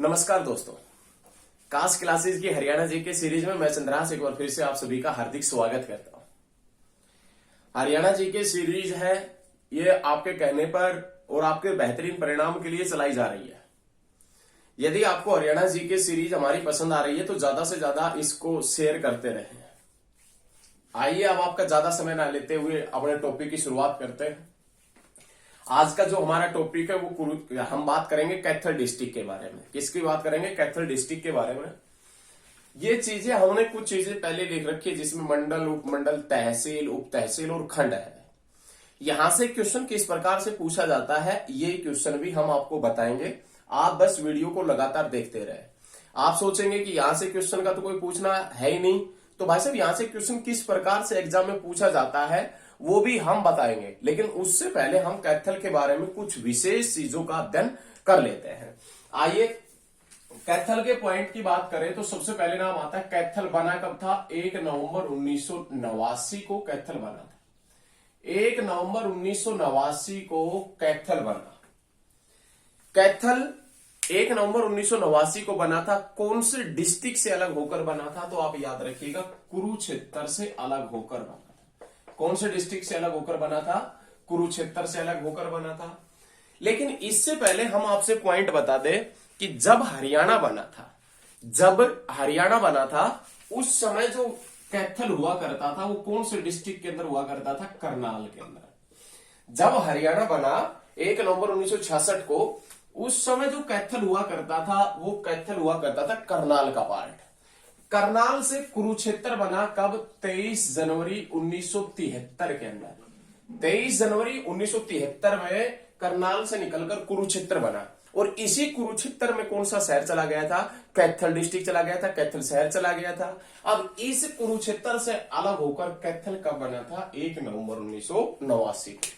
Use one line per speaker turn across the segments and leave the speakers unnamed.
नमस्कार दोस्तों, cast classes की हरियाणा जी के सीरीज में मैं चंद्रहास एक बार फिर से आप सभी का हार्दिक स्वागत करता हूं। हरियाणा जी के सीरीज है, ये आपके कहने पर और आपके बेहतरीन परिणाम के लिए चलाई जा रही है। यदि आपको हरियाणा जी के सीरीज हमारी पसंद आ रही है तो ज्यादा से ज्यादा इसको शेयर करते रहें। आइए अब आपका ज्यादा समय ना लेते हुए अपने टॉपिक की शुरुआत करते हैं। आज का जो हमारा टॉपिक है वो हम बात करेंगे कैथल डिस्ट्रिक्ट के बारे में। किसकी बात करेंगे? कैथल डिस्ट्रिक्ट के बारे में। ये चीजें हमने कुछ चीजें पहले लिख रखी है जिसमें मंडल, उपमंडल, तहसील, उप तहसील और खंड है। यहां से क्वेश्चन किस प्रकार से पूछा जाता है ये क्वेश्चन भी हम आपको बताएंगे। आप बस वीडियो को लगातार देखते रहे। आप सोचेंगे कि यहां से क्वेश्चन का तो कोई पूछना है ही नहीं, तो भाई साहब यहां से क्वेश्चन किस प्रकार से एग्जाम में पूछा जाता है वो भी हम बताएंगे। लेकिन उससे पहले हम कैथल के बारे में कुछ विशेष चीजों का अध्ययन कर लेते हैं। आइए कैथल के पॉइंट की बात करें तो सबसे पहले नाम आता है कैथल बना कब था? 1 नवंबर 1989 को कैथल बना था। 1 नवंबर 1989 को कैथल बना। कैथल 1 नवंबर 1989 को बना था। कौन से डिस्ट्रिक्ट से अलग होकर बना था? तो आप याद रखिएगा, कुरुक्षेत्र से अलग होकर बना था। कौन से डिस्ट्रिक्ट से अलग होकर बना था? कुरुक्षेत्र से अलग होकर बना था। लेकिन इससे पहले हम आपसे पॉइंट बता दें कि जब हरियाणा बना था उस समय जो कैथल हुआ करता था वो कौन से डिस्ट्रिक्ट के अंदर हुआ करता था? करनाल के अंदर। जब हरियाणा बना 1 नवंबर 1966 को, उस समय जो कैथल हुआ करता था वो कैथल हुआ करता था करनाल का पार्ट। करनाल से कुरुक्षेत्र बना कब? 23 जनवरी 1973 के अंदर। 23 जनवरी 1973 में करनाल से निकलकर कुरुक्षेत्र बना। और इसी कुरुक्षेत्र में कौन सा शहर चला गया था? कैथल डिस्ट्रिक्ट चला गया था, कैथल शहर चला गया था। अब इस कुरुक्षेत्र से अलग होकर कैथल कब बना था? 1 नवंबर 1989 को।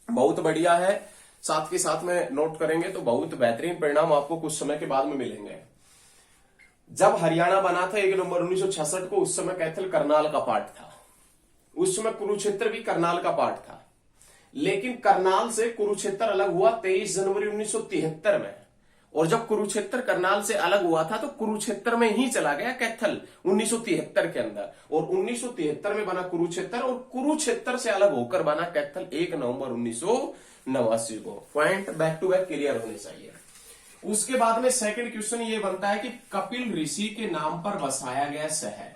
बहुत बढ़िया है। साथ के साथ में नोट करेंगे तो बहुत बेहतरीन परिणाम आपको कुछ समय के बाद में मिलेंगे। जब हरियाणा बना था 1 नवंबर 1966 को, उस समय कैथल करनाल का पार्ट था। उस समय कुरुक्षेत्र भी करनाल का पार्ट था। लेकिन करनाल से कुरुक्षेत्र अलग हुआ 23 जनवरी 1973 में। और जब कुरुक्षेत्र करनाल से अलग हुआ था तो कुरुक्षेत्र में ही चला गया कैथल 1973 के अंदर। और 1973 में बना कुरुक्षेत्र और कुरुक्षेत्र से अलग होकर बना कैथल 1 नवंबर 1989 को। Point back to back clear होने चाहिए। उसके बाद में सेकंड क्वेश्चन ये बनता है कि कपिल ऋषि के नाम पर बसाया गया शहर।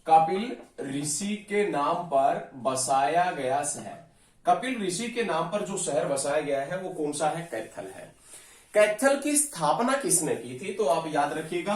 कपिल ऋषि के नाम पर बसाया गया शहर। कपिल ऋषि के नाम पर जो शहर बसाया गया है वो कौन सा है? कैथल है। कैथल की स्थापना किसने की थी? तो आप याद रखिएगा,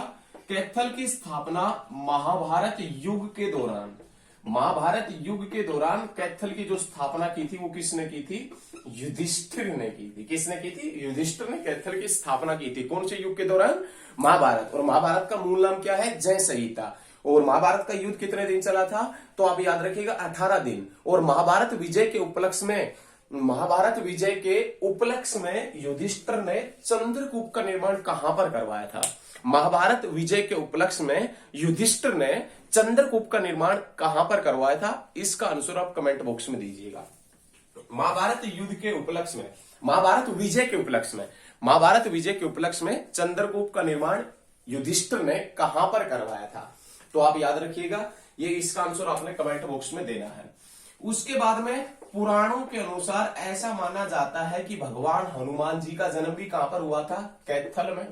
कैथल की स्थापना महाभारत युग के दौरान, महाभारत युग के दौरान कैथल की जो स्थापना की थी वो किसने की थी? युधिष्ठिर ने की थी। किसने की थी? युधिष्ठिर ने कैथल की स्थापना की थी। कौन से युग के दौरान? महाभारत। और महाभारत का मूल नाम क्या है? जय संहिता। और महाभारत का युद्ध कितने दिन चला था? तो आप याद रखिएगा 18 दिन। और महाभारत विजय के उपलक्ष्य में युधिष्ठिर ने चंद्रकूप का निर्माण कहां पर करवाया था? महाभारत विजय के उपलक्ष्य में युधिष्ठिर ने चंद्रकूप का निर्माण कहां पर करवाया था? इसका आंसर आप कमेंट बॉक्स में दीजिएगा। महाभारत युद्ध के उपलक्ष्य में, महाभारत विजय के उपलक्ष्य में चंद्रकूप का निर्माण युधिष्ठिर ने कहां पर करवाया था? तो आप याद रखिएगा, ये इसका आंसर आपने कमेंट बॉक्स में देना है। उसके बाद में पुराणों के अनुसार ऐसा माना जाता है कि भगवान हनुमान जी का जन्म भी कहां पर हुआ था? कैथल में।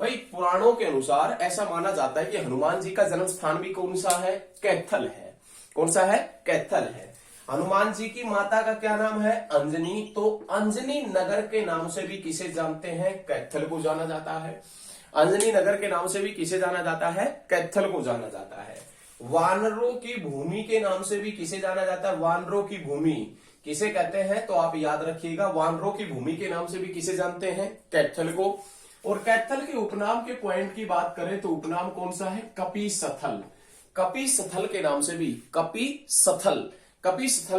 भाई पुराणों के अनुसार ऐसा माना जाता है कि हनुमान जी का जन्म स्थान भी कौन सा है? कैथल है। कौन सा है? कैथल है। हनुमान जी की माता का क्या नाम है? अंजनी। तो अंजनी नगर के नाम से भी किसे जानते हैं? कैथल को जाना जाता है। अंजनी नगर के नाम से भी किसे जाना जाता है? कैथल को जाना जाता है। वानरों की भूमि के नाम से भी किसे जाना जाता है? वानरों की भूमि किसे कहते हैं? तो आप याद रखिएगा, वानरों की भूमि के नाम से भी किसे जानते हैं? कैथल को। और कैथल के उपनाम के पॉइंट की बात करें तो उपनाम कौन सा है? कपिस्थल। कपिस्थल के नाम से भी कपिस्थल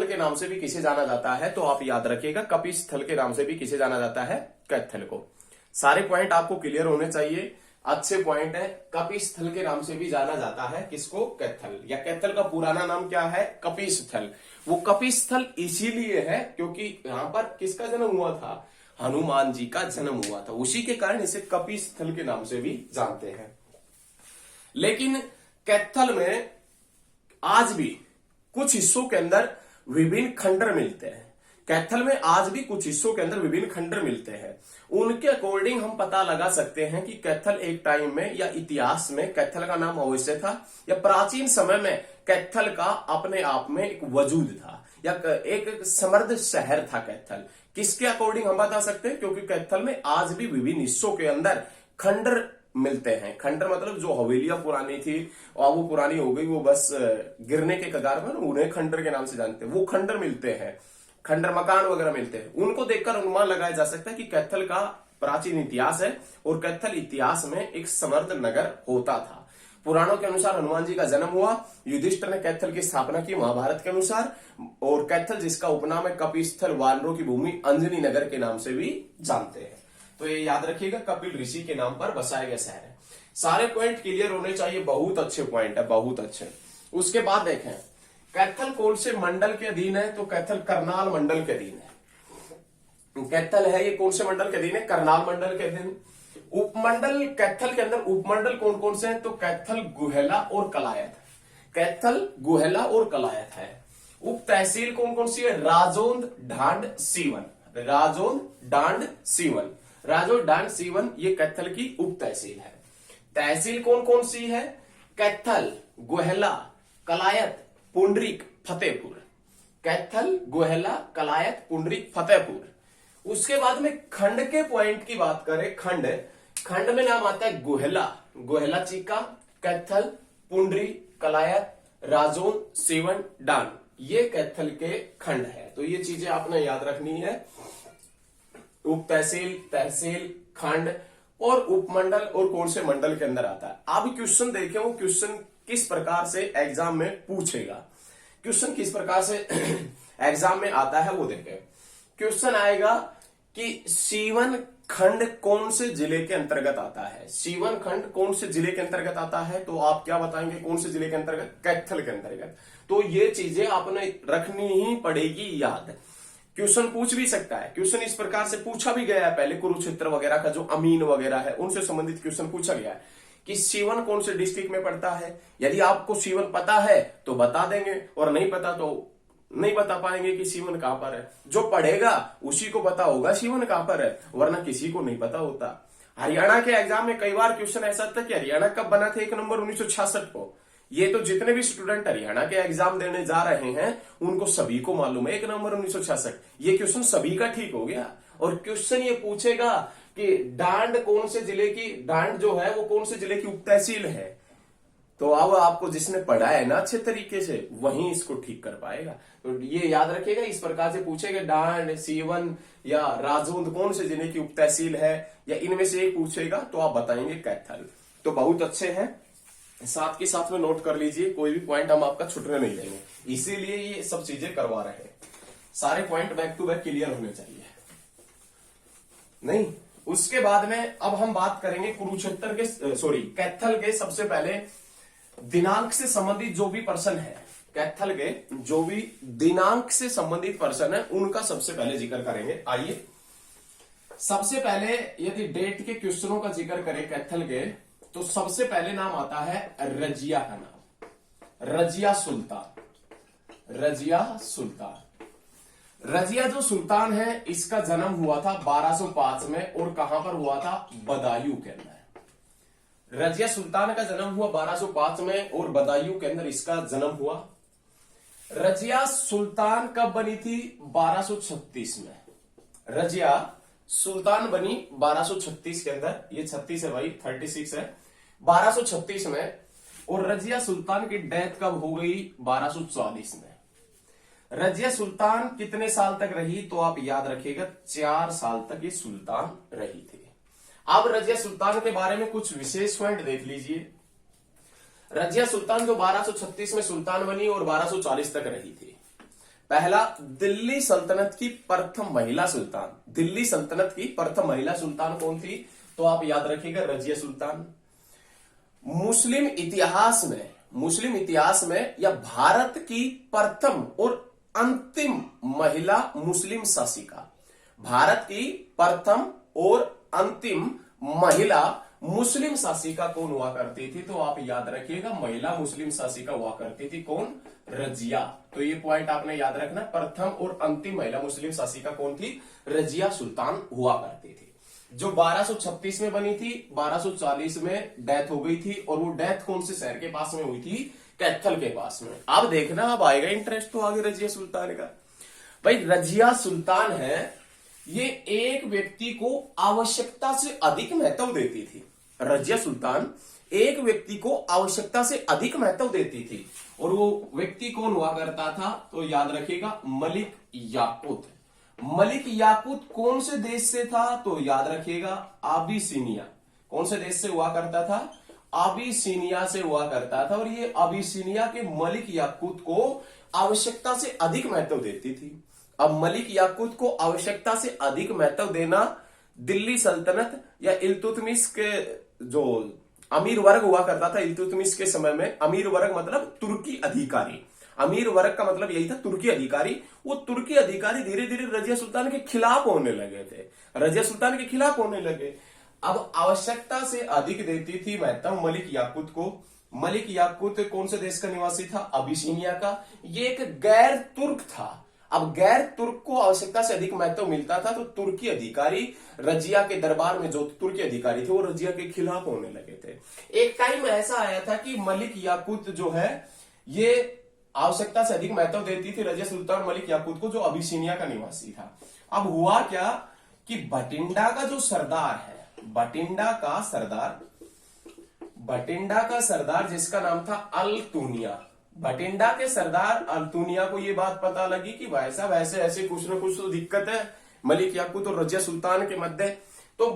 के नाम से भी किसे जाना जाता है? तो आप याद रखिएगा, कपिस्थल के नाम से भी किसे जाना जाता है? कैथल को। सारे पॉइंट आपको क्लियर होने चाहिए, अच्छे पॉइंट है। कपिस्थल के नाम से भी जाना जाता है किसको? कैथल। या कैथल का पुराना नाम क्या है? कपिस्थल। वो कपिस्थल इसीलिए है क्योंकि यहां पर किसका जन्म हुआ था? हनुमान जी का जन्म हुआ था। उसी के कारण इसे कपि स्थल के नाम से भी जानते हैं। लेकिन कैथल में आज भी कुछ हिस्सों के अंदर विभिन्न खंडर मिलते हैं। कैथल में आज भी कुछ हिस्सों के अंदर विभिन्न खंडर मिलते हैं। उनके अकॉर्डिंग हम पता लगा सकते हैं कि कैथल एक टाइम में या इतिहास में कैथल का नाम अवश्य था, या प्राचीन समय में कैथल का अपने आप में एक वजूद था, या एक समृद्ध शहर था कैथल। किसके अकॉर्डिंग हम बता सकते हैं? क्योंकि कैथल में आज भी विभिन्न हिस्सों के अंदर खंडर मिलते हैं। खंडर मतलब जो हवेलियां पुरानी थी और वो पुरानी हो गई, वो बस गिरने के कगार पर, उन्हें खंडर के नाम से जानते हैं। वो खंडर मिलते हैं, खंडर मकान वगैरह मिलते हैं। उनको देखकर अनुमान लगाया जा सकता है कि कैथल का प्राचीन इतिहास है और कैथल इतिहास में एक समृद्ध नगर होता था। पुराणों के अनुसार हनुमान जी का जन्म हुआ, युधिष्ठिर ने कैथल की स्थापना की महाभारत के अनुसार, और कैथल जिसका उपनाम है कपिस्थल, वानरों की भूमि, अंजनी नगर के नाम से भी जानते हैं। तो ये याद रखिएगा, कपिल ऋषि के नाम पर बसाया गया शहर है। सारे पॉइंट क्लियर होने चाहिए, बहुत अच्छे पॉइंट है, बहुत अच्छे। उसके बाद देखें कैथल कौन से मंडल के अधीन है? तो कैथल करनाल मंडल के अधीन है। कैथल है ये कौन से मंडल के अधीन है? करनाल मंडल के अधीन। उपमंडल कैथल के अंदर उपमंडल कौन कौन से हैं? तो कैथल, गुहेला और कलायत। कैथल, गुहेला और कलायत है। उप तहसील कौन कौन सी है? राजौंद, ढांड, सीवन। राजौंद, डांड, सीवन। राजौंद, डांड, सीवन ये कैथल की उप तहसील है। तहसील कौन कौन सी है? कैथल, गुहेला, कलायत, पुंडरीक, फतेहपुर। कैथल, गुहेला, कलायत, पुंडरीक, फतेहपुर। उसके बाद में खंड के पॉइंट की बात करें, खंड में नाम आता है गुहेला, गुहेला चीका, कैथल, पुंडरी, कलायत, राजौंद, सीवन, डांड, ये कैथल के खंड है। तो ये चीजें आपने याद रखनी है। उप तहसील, तहसील, खंड और उपमंडल और कौन से मंडल के अंदर आता है। अब क्वेश्चन देखें, वो क्वेश्चन किस प्रकार से एग्जाम में पूछेगा, क्वेश्चन किस प्रकार से एग्जाम में आता है वो देखें। क्वेश्चन आएगा कि सीवन खंड कौन से जिले के अंतर्गत आता है? सीवन खंड कौन से जिले के अंतर्गत आता है? तो आप क्या बताएंगे, कौन से जिले के अंतर्गत? कैथल के अंतर्गत। तो ये चीजें आपने रखनी ही पड़ेगी याद। क्वेश्चन पूछ भी सकता है, क्वेश्चन इस प्रकार से पूछा भी गया है पहले, कुरुक्षेत्र वगैरह का जो अमीन वगैरह है उनसे संबंधित क्वेश्चन पूछा गया है कि सीवन कौन से डिस्ट्रिक्ट में पड़ता है। यदि आपको सीवन पता है तो बता देंगे, और नहीं पता तो नहीं बता पाएंगे कि सीवन कहां पर है। जो पढ़ेगा उसी को पता होगा सीवन कहां पर है, वरना किसी को नहीं पता होता। हरियाणा के एग्जाम में कई बार क्वेश्चन ऐसा था कि हरियाणा कब बना था 1 नवंबर 1966 को। ये तो जितने भी स्टूडेंट हरियाणा के एग्जाम देने जा रहे हैं उनको सभी को मालूम है 1 नवंबर 1966। ये क्वेश्चन सभी का ठीक हो गया। और क्वेश्चन ये पूछेगा कि डांड कौन से जिले की, डांड जो है वो कौन से जिले की उप तहसील है। तो अब आपको जिसने पढ़ा है ना अच्छे तरीके से वही इसको ठीक कर पाएगा। तो ये याद रखिएगा, इस प्रकार से पूछेगा डांड, सीवन या राजौंद कौन से जिले की उप तहसील है, या इनमें से एक पूछेगा तो आप बताएंगे कैथल। तो बहुत अच्छे हैं, साथ के साथ में नोट कर लीजिए, कोई भी पॉइंट हम आपका छुटने नहीं देंगे, इसीलिए ये सब चीजें करवा रहे हैं। सारे point back to back clear होने चाहिए। नहीं, उसके बाद में अब हम बात करेंगे कुरुक्षेत्र के कैथल के सबसे पहले दिनांक से संबंधित जो भी पर्सन है, कैथल के जो भी दिनांक से संबंधित पर्सन है उनका सबसे पहले जिक्र करेंगे। आइए सबसे पहले यदि डेट के क्वेश्चनों का जिक्र करें कैथल के, तो सबसे पहले नाम आता है रजिया का नाम, रजिया सुल्तान। रजिया सुल्तान, रजिया जो सुल्तान है इसका जन्म हुआ था 1205 में, और कहां पर हुआ था? बदायूं के अंदर। रजिया सुल्तान का जन्म हुआ 1205 में और बदायूं के अंदर इसका जन्म हुआ। रजिया सुल्तान कब बनी थी? 1236 में। रजिया सुल्तान बनी 1236 के अंदर, ये 36 है भाई, 36 है, 1236 में। और रजिया सुल्तान की डेथ कब हो गई? 1244 में। रजिया सुल्तान कितने साल तक रही? तो आप याद रखिएगा 4 साल तक ये सुल्तान रही थी। अब रजिया सुल्तान के बारे में कुछ विशेष पॉइंट देख लीजिए। रजिया सुल्तान जो 1236 में सुल्तान बनी और 1240 तक रही थी। पहला, दिल्ली सल्तनत की प्रथम महिला सुल्तान। दिल्ली सल्तनत की प्रथम महिला सुल्तान कौन थी? तो आप याद रखिएगा रजिया सुल्तान। मुस्लिम इतिहास में या भारत की प्रथम और अंतिम महिला मुस्लिम शासिका। भारत की प्रथम और अंतिम महिला मुस्लिम शासिका कौन हुआ करती थी? तो आप याद रखिएगा, महिला मुस्लिम शासिका हुआ करती थी कौन? रजिया। तो ये पॉइंट आपने याद रखना, प्रथम और अंतिम महिला मुस्लिम शासिका कौन थी? रजिया सुल्तान हुआ करती थी, जो 1236 में बनी थी, 1240 में डेथ हो गई थी। और वो डेथ कौन से शहर के पास में हुई थी? कैथल के पास में। अब देखना, अब आएगा इंटरेस्ट तो आगे रजिया सुल्तान का। भाई रजिया सुल्तान है, ये एक व्यक्ति को आवश्यकता से अधिक महत्व देती थी। रजिया सुल्तान एक व्यक्ति को आवश्यकता से अधिक महत्व देती थी। और वो व्यक्ति कौन हुआ करता था? तो याद रखिएगा, मलिक याकूत। मलिक याकूत कौन से देश से था? तो याद रखिएगा, अबिसिनिया। कौन से देश से हुआ करता था? अबिसिनिया से हुआ करता था। और ये अबिसिनिया के मलिक याकूत को आवश्यकता से अधिक महत्व देती थी। अब मलिक याकूत को आवश्यकता से अधिक महत्व देना दिल्ली सल्तनत या इल्तुतमिश के जो अमीर वर्ग हुआ करता था, इल्तुतमिश के समय में अमीर वर्ग मतलब तुर्की अधिकारी। अमीर वर्ग का मतलब यही था, तुर्की अधिकारी। वो तुर्की अधिकारी धीरे धीरे रजिया सुल्तान के खिलाफ होने लगे थे, रजिया सुल्तान के खिलाफ होने लगे। अब आवश्यकता से अधिक देती थी महत्व मलिक याकूत को। मलिक याकूत कौन से देश का निवासी था? अबिसिनिया का। ये एक गैर तुर्क था। अब गैर तुर्क को आवश्यकता से अधिक महत्व मिलता था, तो तुर्की अधिकारी रजिया के दरबार में जो तुर्की अधिकारी थे वो रजिया के खिलाफ होने लगे थे। एक टाइम ऐसा आया था कि मलिक याकूत जो है ये आवश्यकता से अधिक महत्व देती थी रजिया सुल्तान मलिक याकूत को, जो अबिसिनिया का निवासी था। अब हुआ क्या कि बठिंडा का जो सरदार है, बठिंडा का सरदार जिसका नाम था अल्तुनिया, बठिंडा के सरदार अल्तुनिया को ये बात पता लगी कि भाई साहब ऐसे ऐसे कुछ ना कुछ तो दिक्कत है मलिक याकूत और रजिया सुल्तान के मध्य। तो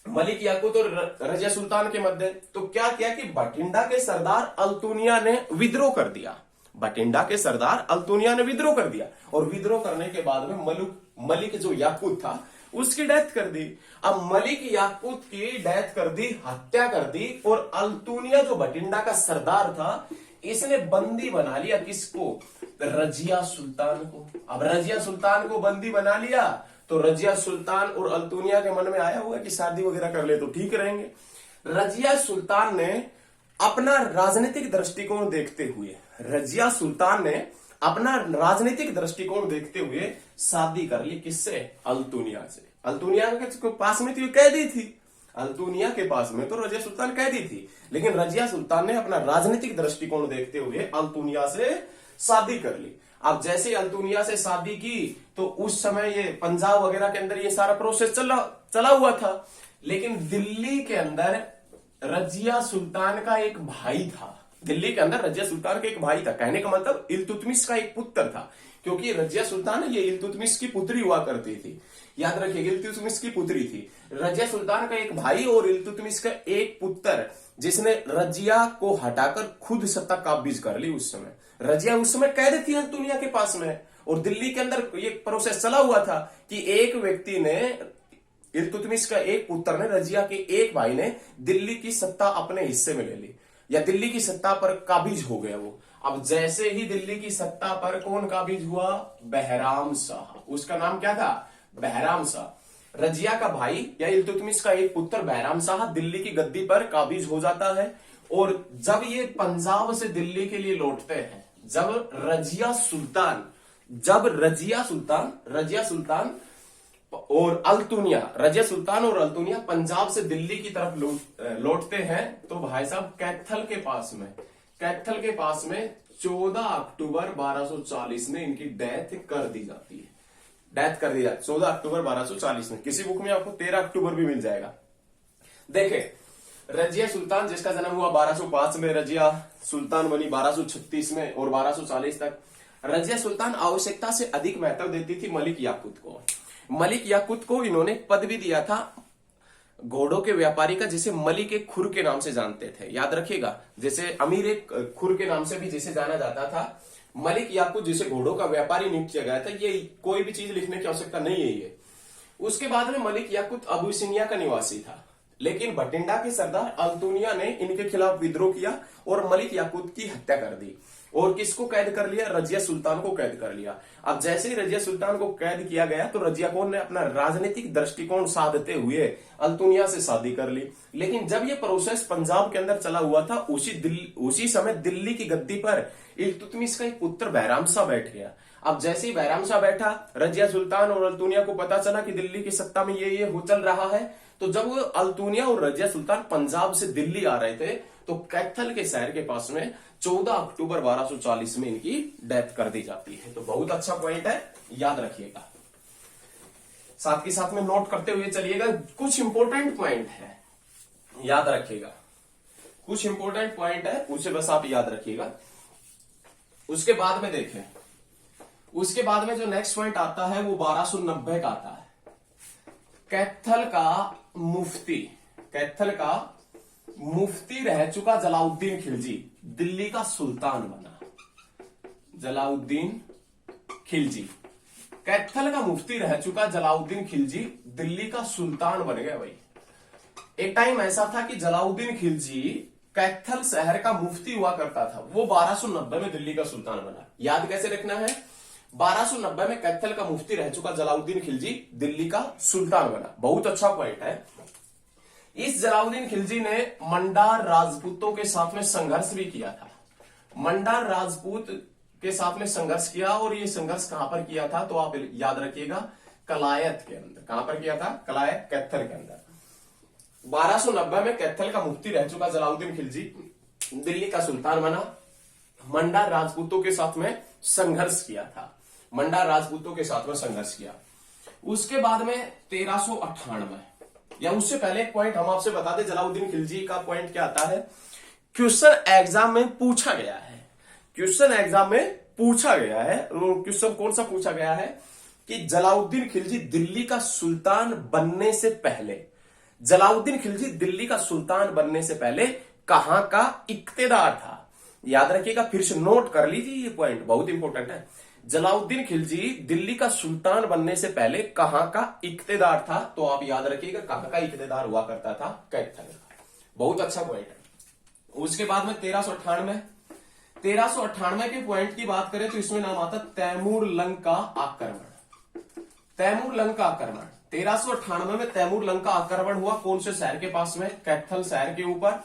मलिक याकूत और रजिया सुल्तान के मध्य तो क्या किया कि बठिंडा के सरदार अल्तुनिया ने विद्रोह कर दिया। बठिंडा के सरदार अल्तुनिया ने विद्रोह कर दिया, और विद्रोह करने के बाद में मलिक जो याकूत था उसकी डेथ कर दी। अब मलिक याकूत की डेथ कर दी, हत्या कर दी, और अल्तुनिया जो बठिंडा का सरदार था इसने बंदी बना लिया किसको? रजिया सुल्तान को। अब रजिया सुल्तान को बंदी बना लिया तो रजिया सुल्तान और अल्तुनिया के मन में आया हुआ कि शादी वगैरह कर ले तो ठीक रहेंगे। रजिया सुल्तान ने अपना राजनीतिक दृष्टिकोण देखते हुए, रजिया सुल्तान ने अपना राजनीतिक दृष्टिकोण देखते हुए शादी कर ली। किससे? अल्तुनिया से। अल्तुनिया के पास में थी, कैदी थी। अल्तुनिया के पास में तो रजिया सुल्तान कैदी थी, लेकिन रजिया सुल्तान ने अपना राजनीतिक दृष्टिकोण देखते हुए अल्तुनिया से शादी कर ली। अब जैसे अल्तुनिया से शादी की तो उस समय ये पंजाब वगैरह के अंदर ये सारा प्रोसेस चला हुआ था, लेकिन दिल्ली के अंदर रजिया सुल्तान का एक भाई था। दिल्ली के अंदर रजिया सुल्तान का एक भाई था, कहने का मतलब इल्तुतमिश का एक पुत्र था, क्योंकि रजिया सुल्तान ये इल्तुतमिश की पुत्री हुआ करती थी। याद रखिए, इल्तुतमिश की पुत्री थी। रजिया सुल्तान का एक भाई और इल्तुतमिश का एक पुत्र, जिसने रजिया को हटाकर खुद सत्ता काबिज कर ली। उस समय रजिया उस समय कैद थी अल्तुनिया के पास में, और दिल्ली के अंदर ये प्रोसेस चला हुआ था कि एक व्यक्ति ने, इल्तुतमिश का एक पुत्र ने, रजिया के एक भाई ने दिल्ली की सत्ता अपने हिस्से में ले ली, या दिल्ली की सत्ता पर काबिज हो गया वो। अब जैसे ही दिल्ली की सत्ता पर कौन काबिज हुआ? बहराम शाह। उसका नाम क्या था? बहराम शाह। रजिया का भाई या इल्तुतमिश का एक पुत्र बहराम शाह दिल्ली की गद्दी पर काबिज हो जाता है। और जब ये पंजाब से दिल्ली के लिए लौटते हैं, जब रजिया सुल्तान और अल्तुनिया, रजिया सुल्तान और अल्तुनिया पंजाब से दिल्ली की तरफ लौटते हैं, तो भाई साहब कैथल के पास में 14 अक्टूबर 1240 में इनकी डेथ कर दी जाती है। 14 अक्टूबर 1240 में। किसी बुक में आपको 13 अक्टूबर भी मिल जाएगा। देखे, रजिया सुल्तान जिसका जन्म हुआ 1205 में, रजिया सुल्तान बनी 1236 में, और 1240 तक रजिया सुल्तान आवश्यकता से अधिक महत्व देती थी मलिक याकूत को। मलिक याकूत को इन्होंने पद भी दिया था घोड़ों के व्यापारी का, जिसे मलिक एक खुर के नाम से जानते थे। याद रखिएगा, जैसे अमीर एक खुर के नाम से भी जिसे जाना जाता था, मलिक याकूत जिसे घोड़ों का व्यापारी नियुक्त किया गया था। ये कोई भी चीज लिखने की आवश्यकता नहीं है ये। उसके बाद में मलिक याकूत अबिसिनिया का निवासी था, लेकिन बठिंडा के सरदार अल्तुनिया ने इनके खिलाफ विद्रोह किया और मलिक याकूत की हत्या कर दी। और किसको कैद कर लिया? रजिया सुल्तान को कैद कर लिया। अब जैसे ही रजिया सुल्तान को कैद किया गया तो रजिया कौर ने अपना राजनीतिक दृष्टिकोण साधते हुए अल्तुनिया से शादी कर ली। लेकिन जब ये प्रोसेस पंजाब के अंदर चला हुआ था, उसी समय दिल्ली की गद्दी पर इल्तुतमिश का एक पुत्र बैराम शाह बैठ गया। अब जैसे ही बैराम शाह बैठा, रजिया सुल्तान और अल्तुनिया को पता चला कि दिल्ली की सत्ता में ये हो चल रहा है। तो जब वो अल्तुनिया और रजिया सुल्तान पंजाब से दिल्ली आ रहे थे तो कैथल के शहर के पास में 14 अक्टूबर 1240 में इनकी डेथ कर दी जाती है। तो बहुत अच्छा पॉइंट है, याद रखिएगा। साथ के साथ में नोट करते हुए चलिएगा, कुछ इंपॉर्टेंट पॉइंट है, याद रखिएगा। कुछ इंपॉर्टेंट पॉइंट है, उसे बस आप याद रखिएगा। उसके बाद में देखें, उसके बाद में जो नेक्स्ट पॉइंट आता है वो 1290 का आता है। कैथल का मुफ्ती रह चुका जलाउद्दीन खिलजी दिल्ली का सुल्तान बना। जलाउद्दीन खिलजी, कैथल का मुफ्ती रह चुका जलाउद्दीन खिलजी दिल्ली का सुल्तान बन गया। भाई एक टाइम ऐसा था कि जलाउद्दीन खिलजी कैथल शहर का मुफ्ती हुआ करता था, वो 1290 में दिल्ली का सुल्तान बना। याद कैसे रखना है? 1290 में कैथल का मुफ्ती रह चुका जलाउद्दीन खिलजी दिल्ली का सुल्तान बना। बहुत अच्छा पॉइंट है। इस जलाउद्दीन खिलजी ने मंडार राजपूतों के साथ में संघर्ष भी किया था। मंडार राजपूत के साथ में संघर्ष किया, और ये संघर्ष कहां पर किया था? तो आप याद रखिएगा, कलायत के अंदर। कहां पर किया था? कलायत, कैथल के अंदर। 1290 में कैथल का मुफ्ती रह चुका जलाउद्दीन खिलजी दिल्ली का सुल्तान बना। मंडार राजपूतों के साथ में संघर्ष किया था, मंडार राजपूतों के साथ में संघर्ष किया। उसके बाद में 1398, या उससे पहले एक पॉइंट हम आपसे बता दें, जलाउद्दीन खिलजी का पॉइंट क्या आता है, क्वेश्चन एग्जाम में पूछा गया है। क्वेश्चन एग्जाम में पूछा गया है, क्वेश्चन कौन सा पूछा गया है कि जलाउद्दीन खिलजी दिल्ली का सुल्तान बनने से पहले, जलाउद्दीन खिलजी दिल्ली का सुल्तान बनने से पहले कहां का इक्तेदार था? याद रखिएगा, फिर से नोट कर लीजिए, ये पॉइंट बहुत इंपॉर्टेंट है। जलाउद्दीन खिलजी दिल्ली का सुल्तान बनने से पहले कहां का इक्तेदार था? तो आप याद रखिएगा, कहां का इक्तेदार हुआ करता था? कैथल का। बहुत अच्छा पॉइंट है। उसके बाद में 1398 के पॉइंट की बात करें तो इसमें नाम आता तैमूर लंग का आक्रमण। तैमूर लंग का आक्रमण 1398 में तैमूर लंग का आक्रमण हुआ। कौन से शहर के पास में? कैथल शहर के ऊपर।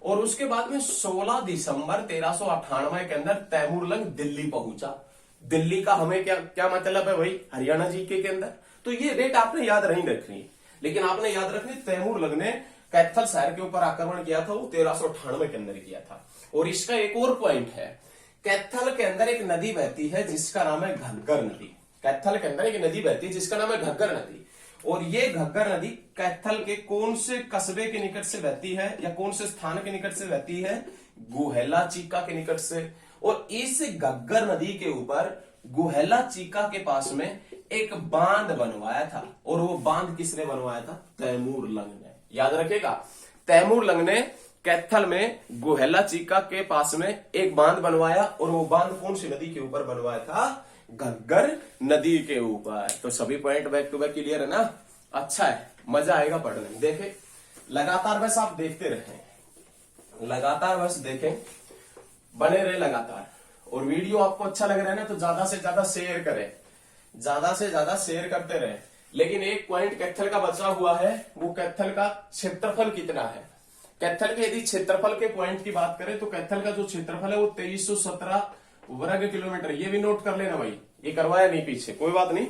और उसके बाद में 16 दिसंबर 1398 के अंदर तैमूर लंग दिल्ली पहुंचा। दिल्ली का हमें क्या मतलब है भाई? हरियाणा जीके के अंदर। तो ये डेट आपने याद नहीं रखनी, लेकिन आपने याद रखनी तैमूर लंग ने कैथल शहर के ऊपर आक्रमण किया था, वो 1398 के अंदर किया था। और इसका एक और पॉइंट है, कैथल के अंदर एक नदी बहती है जिसका नाम है घग्गर नदी। कैथल के अंदर एक नदी बहती है जिसका नाम है घग्गर नदी। और ये घग्गर नदी कैथल के कौन से कस्बे के निकट से बहती है, या कौन से स्थान के निकट से बहती है? गुहेला चीका के निकट से। और इस घग्गर नदी के ऊपर गुहेला चीका के पास में एक बांध बनवाया था, और वो बांध किसने बनवाया था? तैमूर लंग ने। याद रखेगा, तैमूर लंग ने कैथल में गुहेला चीका के पास में एक बांध बनवाया, और वो बांध कौन सी नदी के ऊपर बनवाया था? घग्गर नदी के ऊपर। तो सभी point back to back clear है ना? अच्छा है, मजा आएगा पढ़ने में। देखें, लगातार बस आप देखते रहें, लगातार बस देखें, बने रहे लगातार। और वीडियो आपको अच्छा लग रहा है ना तो ज्यादा से ज्यादा शेयर करें, ज्यादा से ज्यादा शेयर करते रहे। लेकिन एक पॉइंट कैथल का बचा हुआ है, वो कैथल का क्षेत्रफल कितना है। कैथल के यदि क्षेत्रफल के पॉइंट की बात करें तो कैथल का जो क्षेत्रफल है वो 2317 वर्ग किलोमीटर। ये भी नोट कर लेना भाई, ये करवाया नहीं पीछे, कोई बात नहीं।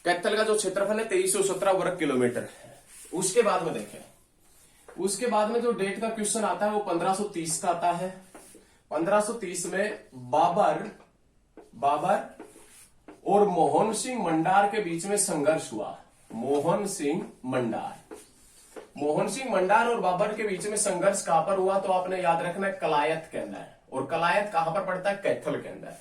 कैथल का जो क्षेत्रफल है 2317 वर्ग किलोमीटर है। उसके बाद में देखें, उसके बाद में जो डेट का क्वेश्चन आता है वो 1530 का आता है। 1530 में बाबर और मोहन सिंह मंडार के बीच में संघर्ष हुआ। मोहन सिंह मंडार और बाबर के बीच में संघर्ष कहां पर हुआ? तो आपने याद रखना है कलायत के अंदर। और कलायत कहां पर पड़ता है? कैथल के अंदर।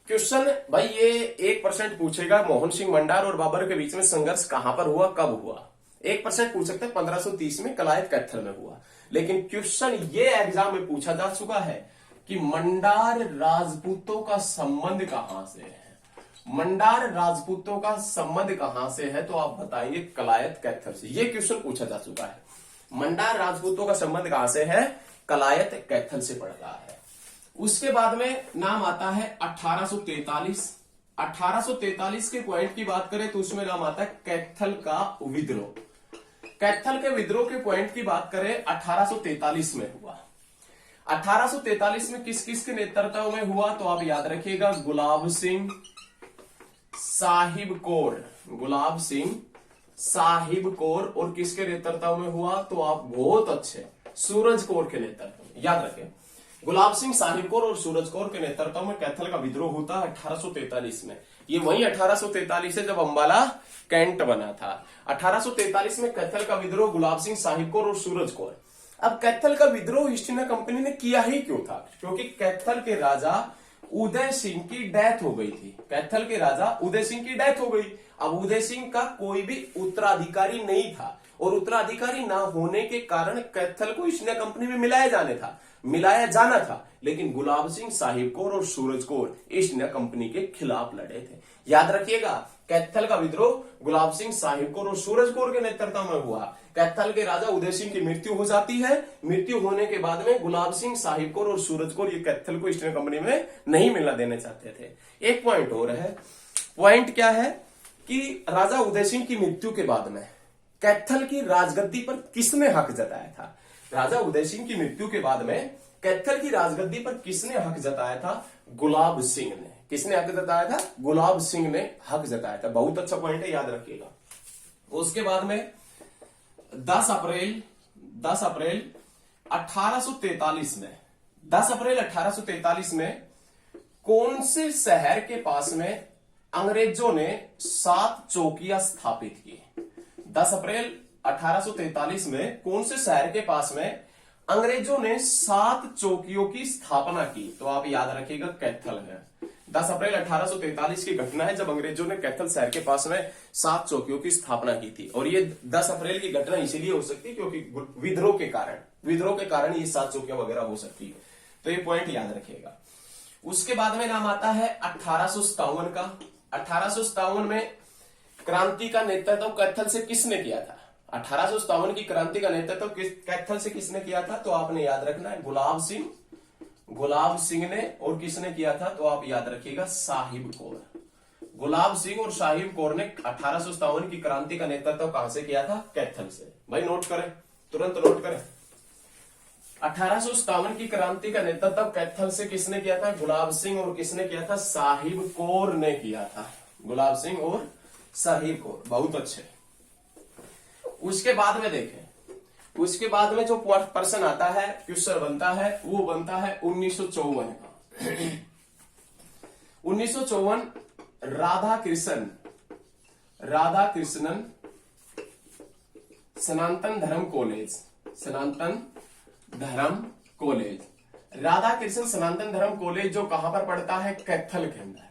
क्वेश्चन भाई ये 1% पूछेगा, मोहन सिंह मंडार और बाबर के बीच में संघर्ष कहां पर हुआ, कब हुआ? 1% पूछ सकते हैं। 1530 में कलायत कैथल में हुआ। लेकिन क्वेश्चन ये एग्जाम में पूछा जा चुका है कि मंडार राजपूतों का संबंध कहां से है। मंडार राजपूतों का संबंध कहां से है? तो आप बताएंगे कलायत कैथल से। ये क्वेश्चन पूछा जा चुका है। मंडार राजपूतों का संबंध कहां से है? कलायत कैथल से पड़ता है। उसके बाद में नाम आता है 1843। 1843 के पॉइंट की बात करें तो उसमें नाम आता है कैथल का विद्रोह। कैथल के विद्रोह के पॉइंट की बात करें 1843 में हुआ। 1843 में किस किस के नेतृत्व में हुआ तो आप याद रखिएगा, गुलाब सिंह साहिब कौर, गुलाब सिंह साहिब कौर, और किसके नेतृत्व में हुआ तो आप बहुत अच्छे सूरज कौर के नेतृत्व में, याद रखें गुलाब सिंह साहिब कौर और सूरज कौर के नेतृत्व में कैथल का विद्रोह होता है 1843 में। ये वही 1843 है जब अंबाला कैंट बना था। 1843 में कैथल का विद्रोह गुलाब सिंह साहिब कौर और सूरज कौर। अब कैथल का विद्रोह ईस्ट इंडिया कंपनी ने किया ही क्यों था? क्योंकि कैथल के राजा उदय सिंह की डेथ हो गई थी। कैथल के राजा उदय सिंह की डेथ हो गई। अब उदय सिंह का कोई भी उत्तराधिकारी नहीं था, और उत्तराधिकारी ना होने के कारण कैथल को ईस्ट इंडिया कंपनी में मिलाया जाना था, लेकिन गुलाब सिंह साहिब कौर और सूरज कौर ईस्ट इंडिया कंपनी के खिलाफ लड़े थे। याद रखिएगा, कैथल का विद्रोह गुलाब सिंह साहिब कौर और सूरज कौर के नेतृत्व में हुआ। कैथल के राजा उदय सिंह की मृत्यु हो जाती है। मृत्यु होने के बाद में गुलाब सिंह साहिब कौर और सूरज कौर ये कैथल को ईस्ट इंडिया कंपनी में नहीं मिलना देना चाहते थे। एक पॉइंट और है। पॉइंट क्या है कि राजा उदय सिंह की मृत्यु के बाद में कैथल की राजगद्दी पर किसने हक जताया था? राजा उदय सिंह की मृत्यु के बाद में कैथल की राजगद्दी पर किसने हक जताया था? गुलाब सिंह ने। किसने हक जताया था? गुलाब सिंह ने हक जताया था। बहुत अच्छा पॉइंट है, याद रखिएगा। उसके बाद में 10 अप्रैल 1843 में 10 अप्रैल 1843 में कौन से शहर के पास में अंग्रेजों ने 7 चौकियां स्थापित की? 10 अप्रैल 1843 में कौन से शहर के पास में अंग्रेजों ने 7 चौकियों की स्थापना की? तो आप याद रखिएगा, कैथल है। 10 अप्रैल 1843 की घटना है जब अंग्रेजों ने कैथल शहर के पास में 7 चौकियों की स्थापना की थी। और ये 10 अप्रैल की घटना इसीलिए हो सकती है क्योंकि विद्रोह के कारण ये 7 चौकियां वगैरह हो सकती है। तो ये पॉइंट याद रखिएगा। उसके बाद में नाम आता है 1857 का। 1857 में क्रांति का नेतृत्व कैथल से किसने किया था? 1857 की क्रांति का नेतृत्व कैथल से किसने किया था? तो आपने याद रखना है, गुलाब सिंह ने। और किसने किया था? तो आप याद रखिएगा, साहिब कौर। गुलाब सिंह और साहिब कौर ने 1857 की क्रांति का नेतृत्व कहां से किया था? कैथल से। भाई नोट करें, तुरंत नोट करें। 1857 की क्रांति का नेतृत्व कैथल से किसने किया था? गुलाब सिंह। और किसने किया था? साहिब कौर ने किया था। गुलाब सिंह और साहिब कौर, बहुत अच्छे। उसके बाद में देखें, उसके बाद में जो प्रश्न आता है, क्वेश्चन बनता है, वो बनता है 1954 का। 1954 राधा कृष्णन सनातन धर्म कॉलेज। राधा कृष्ण सनातन धर्म कॉलेज जो कहां पर पड़ता है? कैथल के अंदर।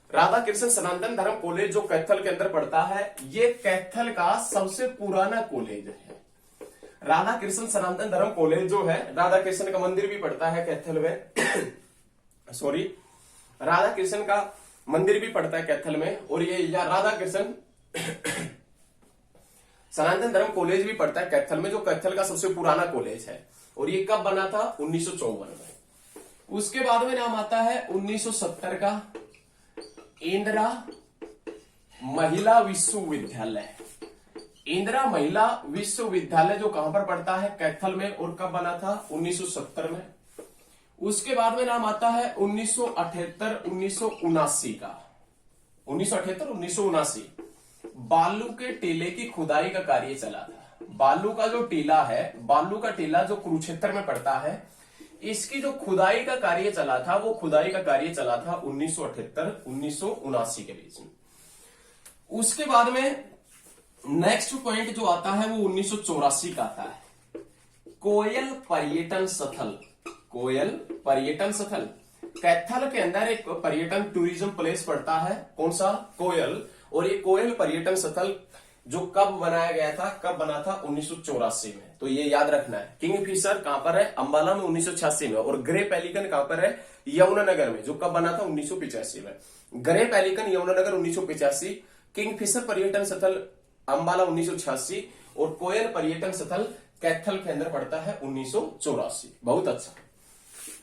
राधा कृष्ण सनातन धर्म कॉलेज जो कैथल के अंदर पड़ता है, ये कैथल का सबसे पुराना कॉलेज है। राधा कृष्ण सनातन धर्म कॉलेज जो है, राधा कृष्ण का मंदिर भी पड़ता है कैथल में। सॉरी, राधा कृष्ण का मंदिर भी पड़ता है कैथल में। और ये राधा कृष्ण सनातन धर्म कॉलेज भी पड़ता है कैथल में, जो कैथल का सबसे पुराना कॉलेज है। और ये कब बना था? 1954 में। उसके बाद में नाम आता है 1970 का इंदिरा महिला विश्वविद्यालय। इंदिरा महिला विश्वविद्यालय जो कहां पर पड़ता है? कैथल में। और कब बना था? 1970 में। उसके बाद में नाम आता है 1978-1979 का। 1978-1979 बालू के टीले की खुदाई का कार्य चला था। बालू का जो टीला है, बालू का टीला जो कुरुक्षेत्र में पड़ता है, इसकी जो खुदाई का कार्य चला था, वो खुदाई का कार्य चला था 1978-1979 के बीच में। उसके बाद में नेक्स्ट पॉइंट जो आता है वो 1984 का आता है, कोयल पर्यटन स्थल। कैथल के अंदर एक पर्यटन टूरिज्म प्लेस पड़ता है, कौन सा? कोयल। और ये कोयल पर्यटन स्थल जो कब बनाया गया था? कब बना था? 1984 में। तो ये याद रखना है। किंगफिशर कहां पर है? अंबाला में 1986 में। और ग्रे पेलिकन कहां पर है? यमुनानगर में। जो कब बना था? 1985 में। ग्रे पेलिकन यमुनानगर 1985, किंगफिशर पर्यटन स्थल अंबाला 1986 और कोयल पर्यटन स्थल कैथल के अंदर पड़ता है 1984। बहुत अच्छा।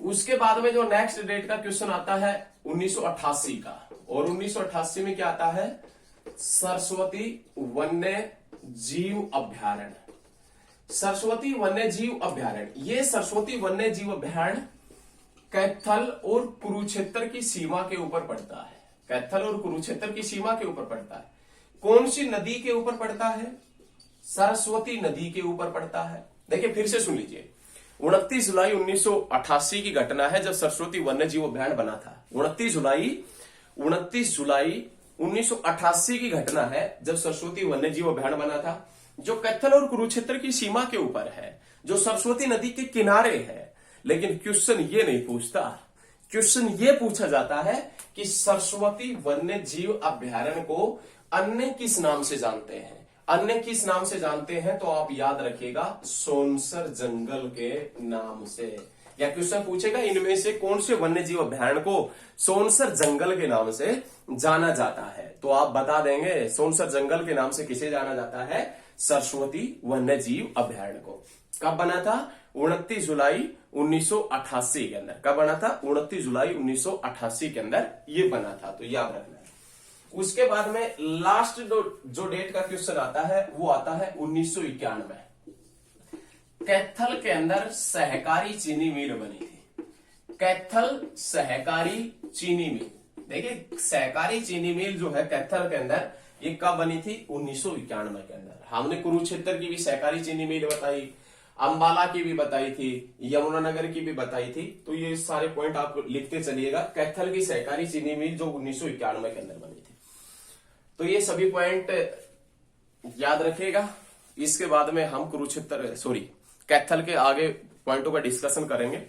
उसके बाद में जो नेक्स्ट डेट का क्वेश्चन आता है 1988 का, और 1988 में क्या आता है, सरस्वती वन्य जीव अभ्यारण्य। सरस्वती वन्य जीव अभ्यारण्य, ये सरस्वती वन्य जीव अभ्यारण्य कैथल और कुरुक्षेत्र की सीमा के ऊपर पड़ता है। कैथल और कुरुक्षेत्र की सीमा के ऊपर पड़ता है। कौन सी नदी के ऊपर पड़ता है, सरस्वती नदी के ऊपर पड़ता है। देखिए फिर से सुन लीजिए, 29 जुलाई 1988 की घटना है जब सरस्वती वन्य जीव अभ्यारण्य बना था। 29 जुलाई 1988 की घटना है जब सरस्वती वन्य जीव अभ्यारण्य बना था, जो कैथल और कुरुक्षेत्र की सीमा के ऊपर है, जो सरस्वती नदी के किनारे है। लेकिन क्वेश्चन ये नहीं पूछता, क्वेश्चन ये पूछा जाता है कि सरस्वती वन्य जीव अभ्यारण्य को अन्य किस नाम से जानते हैं। अन्य किस नाम से जानते हैं तो आप याद रखिएगा, सोनसर जंगल के नाम से। या क्वेश्चन पूछेगा इनमें से कौन से वन्य जीव अभ्यारण्य को सोनसर जंगल के नाम से जाना जाता है, तो आप बता देंगे सोनसर जंगल के नाम से किसे जाना जाता है, सरस्वती वन्य जीव अभ्यारण्य को। कब बना था, 29 जुलाई 1988 के अंदर। कब बना था, 29 जुलाई 1988 के अंदर ये बना था, तो याद रखना है। उसके बाद में लास्ट जो डेट का क्वेश्चन आता है वो आता है 1991। कैथल के अंदर सहकारी चीनी मिल बनी थी। कैथल सहकारी चीनी मिल, देखिए सहकारी चीनी मिल जो है कैथल के अंदर, ये कब बनी थी, 1991 के अंदर। हमने कुरुक्षेत्र की भी सहकारी चीनी मिल बताई, अंबाला की भी बताई थी, यमुनानगर की भी बताई थी, तो ये सारे पॉइंट आप लिखते चलिएगा। कैथल की सहकारी चीनी मिल जो 1991 के अंदर बनी थी, तो ये सभी पॉइंट याद रखिएगा। इसके बाद में हम कैथल के आगे पॉइंटों का डिस्कशन करेंगे।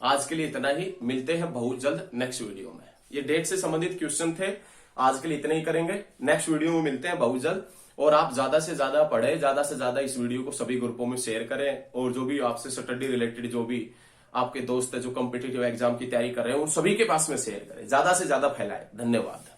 आज के लिए इतना ही, मिलते हैं बहुत जल्द नेक्स्ट वीडियो में। ये डेट से संबंधित क्वेश्चन थे, आज के लिए इतना ही करेंगे। नेक्स्ट वीडियो में मिलते हैं बहुत जल्द। और आप ज्यादा से ज्यादा पढ़े, ज्यादा से ज्यादा इस वीडियो को सभी ग्रुपों में शेयर करें, और जो भी आपसे स्टडी रिलेटेड जो भी आपके दोस्त है जो कॉम्पिटिटिव एग्जाम की तैयारी कर रहे हैं उन सभी के पास में शेयर करें, ज्यादा से ज्यादा फैलाएं। धन्यवाद।